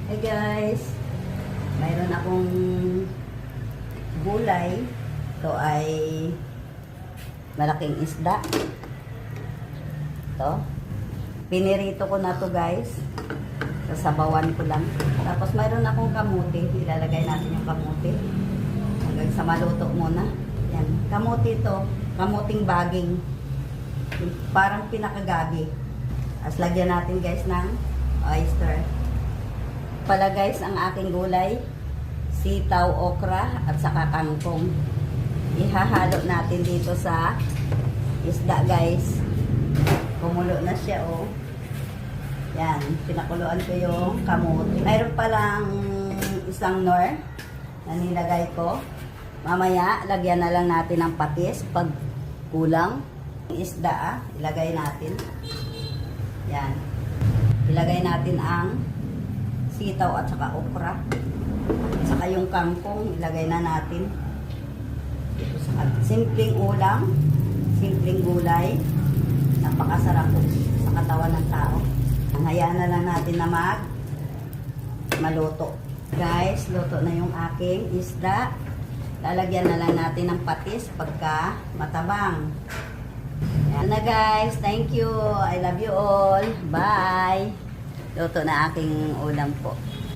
Hey guys, mayroon akong gulay. Ito ay malaking isda. Ito. Pinirito ko na to guys. Sasabawan ko lang. Tapos mayroon akong kamuti. Ilalagay natin yung kamuti. Hanggang sa maluto muna. Yan. Kamuti to. Kamuting baging. Parang pinakagabi. As lagyan natin guys ng oyster. Pala guys, ang aking gulay, sitaw, okra, at saka kangkong. Ihahalo natin dito sa isda guys. Kumulo na siya oh. Yan, pinakuluan ko yung kamote. Mayroon palang isang nor na nilagay ko. Mamaya, lagyan na lang natin ng patis pag kulang. Isda ilagay natin. Yan. Ilagay natin ang sitaw at saka okra. At saka yung kangkong, ilagay na natin. Ito sa simpleng ulam, simpleng gulay. Napakasarap sa katawan ng tao. Hayaan na lang natin na maluto. Guys, luto na yung aking isda. Lalagyan na lang natin ng patis pagka matabang. Yan na guys. Thank you. I love you all. Bye. Luto na aking ulam po.